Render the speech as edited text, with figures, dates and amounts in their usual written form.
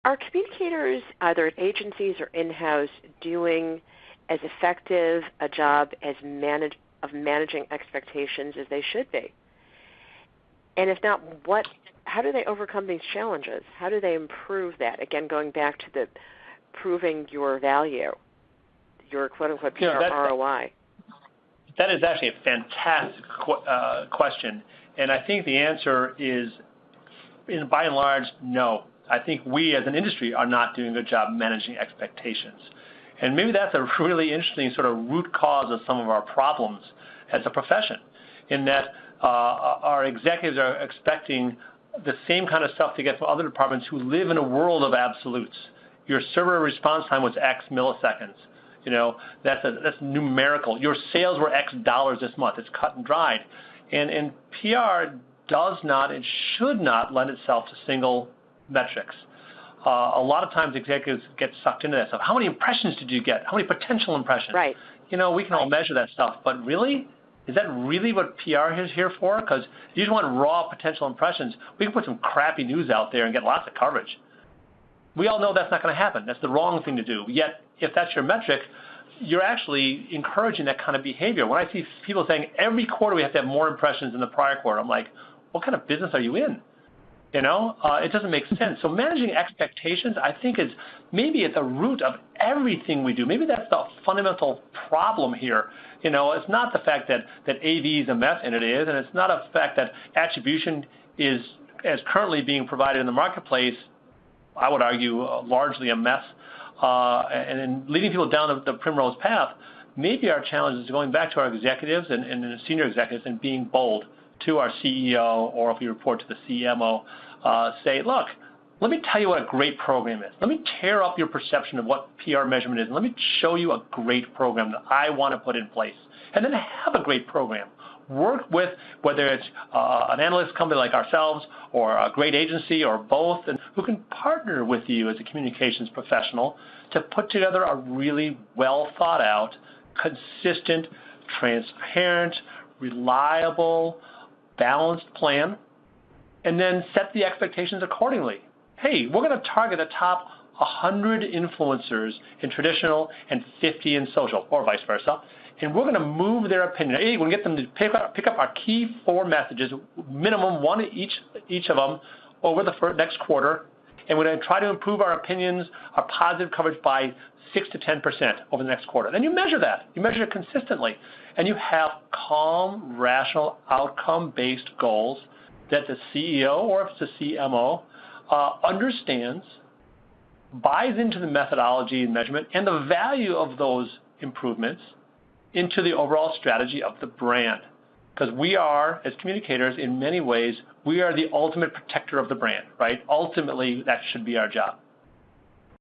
Are communicators, either at agencies or in-house, doing as effective a job as of managing expectations as they should be? And if not, how do they overcome these challenges? How do they improve that? Again, going back to the proving your value, your quote-unquote ROI. That is actually a fantastic question, and I think the answer is, by and large, no. I think we as an industry are not doing a good job managing expectations. And maybe that's a really interesting sort of root cause of some of our problems as a profession, in that our executives are expecting the same kind of stuff to get from other departments who live in a world of absolutes. Your server response time was X milliseconds. You know, that's numerical. Your sales were X dollars this month. It's cut and dried. And PR does not and should not lend itself to single metrics. A lot of times executives get sucked into that stuff. How many impressions did you get? How many potential impressions? Right. You know, we can all measure that stuff, but really? Is that really what PR is here for? Because if you just want raw potential impressions, we can put some crappy news out there and get lots of coverage. We all know that's not going to happen. That's the wrong thing to do. Yet, if that's your metric, you're actually encouraging that kind of behavior. When I see people saying every quarter we have to have more impressions than the prior quarter, I'm like, what kind of business are you in? You know, it doesn't make sense. So managing expectations, I think, is maybe at the root of everything we do. Maybe that's the fundamental problem here. You know, it's not the fact that AV is a mess, and it is, and it's not a fact that attribution is, as currently being provided in the marketplace, I would argue, largely a mess, and leading people down the primrose path. Maybe our challenge is going back to our executives and senior executives and being bold to our CEO, or if we report to the CMO, say, look, let me tell you what a great program is. Let me tear up your perception of what PR measurement is, and let me show you a great program that I want to put in place. And then have a great program. Work with, whether it's an analyst company like ourselves or a great agency or both, and who can partner with you as a communications professional to put together a really well thought out, consistent, transparent, reliable, balanced plan, and then set the expectations accordingly. Hey, we're going to target the top 100 influencers in traditional and 50 in social, or vice versa, and we're going to move their opinion. Hey, we're going to get them to pick up our key 4 messages, minimum one each of them, over the next quarter, and we're going to try to improve our opinions, our positive coverage by 6 to 10% over the next quarter. Then you measure that. You measure it consistently, and you have calm, rational, outcome-based goals that the CEO, or if it's the CMO, understands, buys into the methodology and measurement and the value of those improvements into the overall strategy of the brand. Because we are, as communicators, in many ways, we are the ultimate protector of the brand, right? Ultimately, that should be our job.